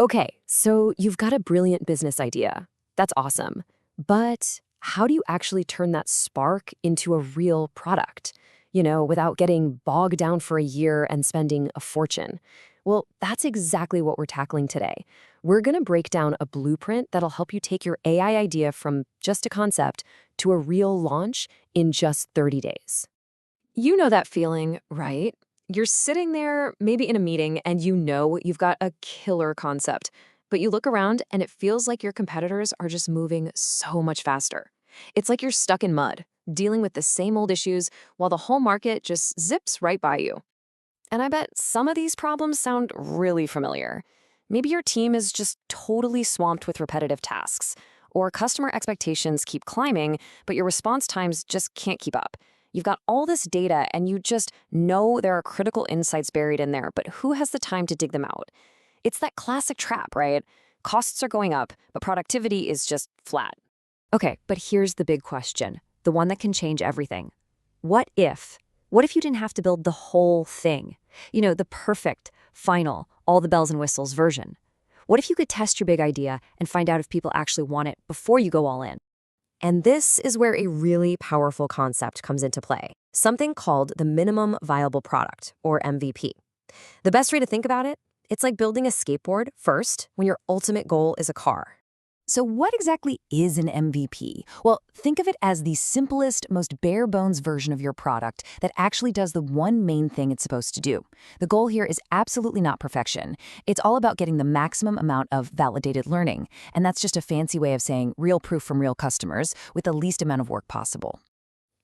Okay, so you've got a brilliant business idea. That's awesome. But how do you actually turn that spark into a real product? Without getting bogged down for a year and spending a fortune. Well, that's exactly what we're tackling today. We're going to break down a blueprint that'll help you take your AI idea from just a concept to a real launch in just 30 days. You know that feeling, right? You're sitting there, maybe in a meeting, and you've got a killer concept, but you look around and it feels like your competitors are just moving so much faster. It's like you're stuck in mud, dealing with the same old issues while the whole market just zips right by you. And I bet some of these problems sound really familiar. Maybe your team is just totally swamped with repetitive tasks, or customer expectations keep climbing, but your response times just can't keep up. You've got all this data and you just know there are critical insights buried in there, but who has the time to dig them out? It's that classic trap, right? Costs are going up, but productivity is just flat. Okay, but here's the big question, the one that can change everything. What if? What if you didn't have to build the whole thing? The perfect, final, all the bells and whistles version. What if you could test your big idea and find out if people actually want it before you go all in? And this is where a really powerful concept comes into play, something called the minimum viable product, or MVP. The best way to think about it, it's like building a skateboard first when your ultimate goal is a car. So what exactly is an MVP? Well, think of it as the simplest, most bare-bones version of your product that actually does the one main thing it's supposed to do. The goal here is absolutely not perfection. It's all about getting the maximum amount of validated learning, and that's just a fancy way of saying real proof from real customers with the least amount of work possible.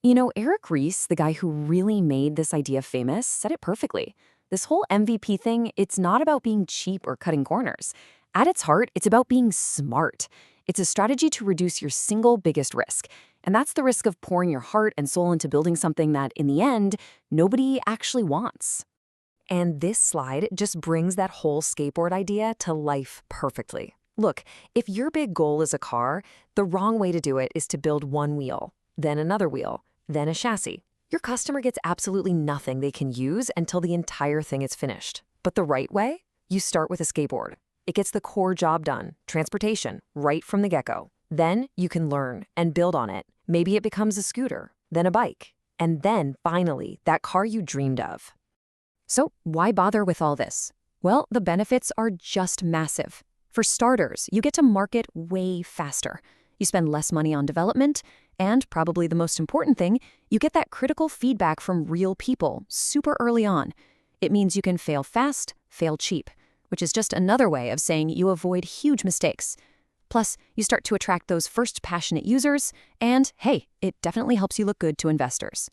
Eric Ries, the guy who really made this idea famous, said it perfectly. This whole MVP thing, it's not about being cheap or cutting corners. At its heart, it's about being smart. It's a strategy to reduce your single biggest risk. And that's the risk of pouring your heart and soul into building something that, in the end, nobody actually wants. And this slide just brings that whole skateboard idea to life perfectly. Look, if your big goal is a car, the wrong way to do it is to build one wheel, then another wheel, then a chassis. Your customer gets absolutely nothing they can use until the entire thing is finished. But the right way? You start with a skateboard. It gets the core job done, transportation, right from the get-go. Then you can learn and build on it. Maybe it becomes a scooter, then a bike, and then, finally, that car you dreamed of. So why bother with all this? Well, the benefits are just massive. For starters, you get to market way faster. You spend less money on development, and probably the most important thing, you get that critical feedback from real people super early on. It means you can fail fast, fail cheap, which is just another way of saying you avoid huge mistakes. Plus, you start to attract those first passionate users, and hey, it definitely helps you look good to investors.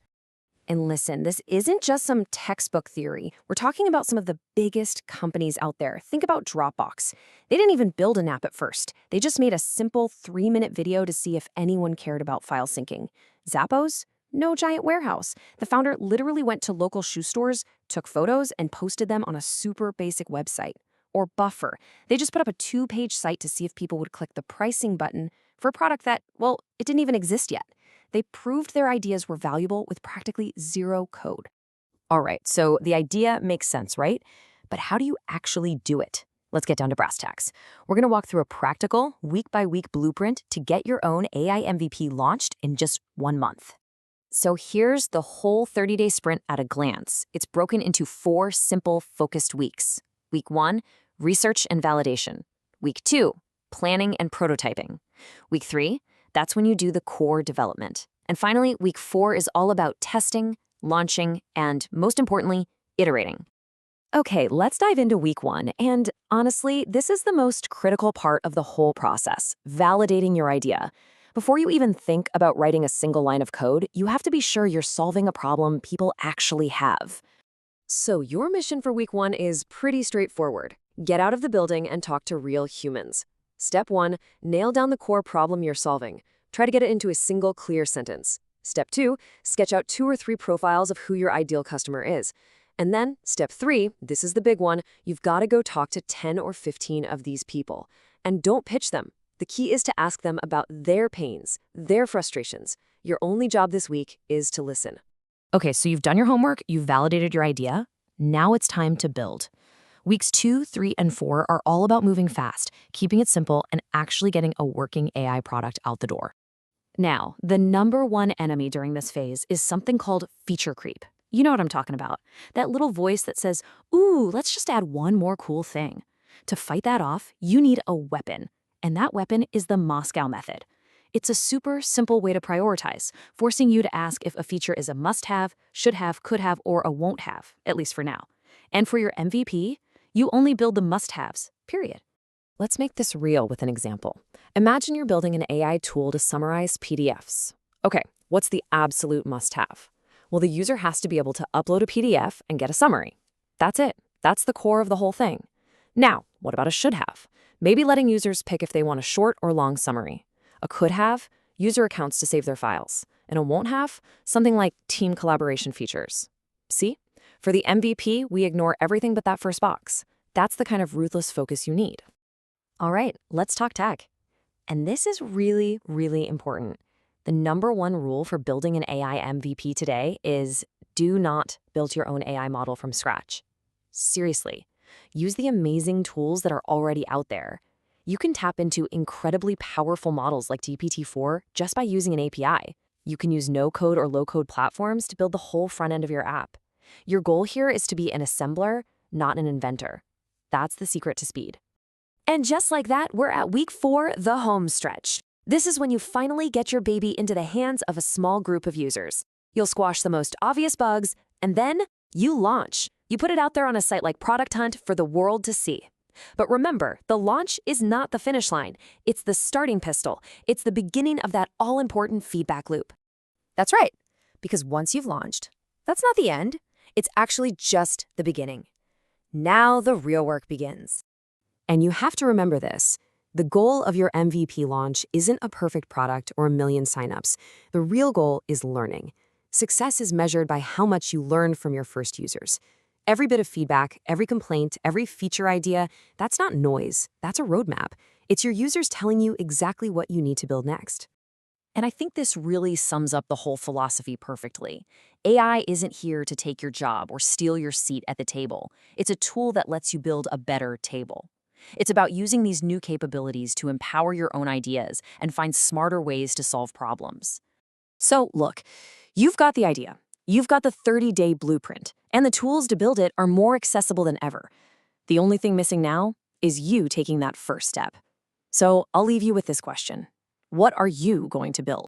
And listen, this isn't just some textbook theory. We're talking about some of the biggest companies out there. Think about Dropbox. They didn't even build an app at first. They just made a simple 3-minute video to see if anyone cared about file syncing. Zappos? No giant warehouse. The founder literally went to local shoe stores, took photos, and posted them on a super basic website. Or Buffer. They just put up a 2-page site to see if people would click the pricing button for a product that, well, it didn't even exist yet. They proved their ideas were valuable with practically zero code. All right, so the idea makes sense, right? But how do you actually do it? Let's get down to brass tacks. We're going to walk through a practical, week-by-week blueprint to get your own AI MVP launched in just 1 month. So here's the whole 30-day sprint at a glance. It's broken into 4 simple, focused weeks. Week 1, research and validation. Week 2, planning and prototyping. Week 3, that's when you do the core development. And finally, week 4 is all about testing, launching, and most importantly, iterating. Okay, let's dive into week 1. And honestly, this is the most critical part of the whole process, validating your idea. Before you even think about writing a single line of code, you have to be sure you're solving a problem people actually have. So your mission for week 1 is pretty straightforward. Get out of the building and talk to real humans. Step 1, nail down the core problem you're solving. Try to get it into a single clear sentence. Step 2, sketch out 2 or 3 profiles of who your ideal customer is. And then, step 3, this is the big one, you've got to go talk to 10 or 15 of these people. And don't pitch them. The key is to ask them about their pains, their frustrations. Your only job this week is to listen. Okay, so you've done your homework, you've validated your idea. Now it's time to build. Weeks 2, 3, and 4 are all about moving fast, keeping it simple, and actually getting a working AI product out the door. Now, the number one enemy during this phase is something called feature creep. You know what I'm talking about. That little voice that says, ooh, let's just add one more cool thing. To fight that off, you need a weapon. And that weapon is the Moscow method. It's a super simple way to prioritize, forcing you to ask if a feature is a must-have, should have, could have, or a won't have, at least for now. And for your MVP, you only build the must-haves, period. Let's make this real with an example. Imagine you're building an AI tool to summarize PDFs. Okay, what's the absolute must-have? Well, the user has to be able to upload a PDF and get a summary. That's it. That's the core of the whole thing. Now, what about a should-have? Maybe letting users pick if they want a short or long summary. A could-have, user accounts to save their files. And a won't-have, something like team collaboration features. See? For the MVP, we ignore everything but that first box. That's the kind of ruthless focus you need. All right, let's talk tech. And this is really, really important. The number one rule for building an AI MVP today is do not build your own AI model from scratch. Seriously, use the amazing tools that are already out there. You can tap into incredibly powerful models like GPT-4 just by using an API. You can use no-code or low-code platforms to build the whole front end of your app. Your goal here is to be an assembler, not an inventor. That's the secret to speed. And just like that, we're at week 4, the home stretch. This is when you finally get your baby into the hands of a small group of users. You'll squash the most obvious bugs, and then you launch. You put it out there on a site like Product Hunt for the world to see. But remember, the launch is not the finish line. It's the starting pistol. It's the beginning of that all-important feedback loop. That's right, because once you've launched, that's not the end. It's actually just the beginning. Now the real work begins. And you have to remember this. The goal of your MVP launch isn't a perfect product or a million signups. The real goal is learning. Success is measured by how much you learn from your first users. Every bit of feedback, every complaint, every feature idea, that's not noise. That's a roadmap. It's your users telling you exactly what you need to build next. And I think this really sums up the whole philosophy perfectly. AI isn't here to take your job or steal your seat at the table. It's a tool that lets you build a better table. It's about using these new capabilities to empower your own ideas and find smarter ways to solve problems. So, look, you've got the idea. You've got the 30-day blueprint, and the tools to build it are more accessible than ever. The only thing missing now is you taking that first step. So, I'll leave you with this question. What are you going to build?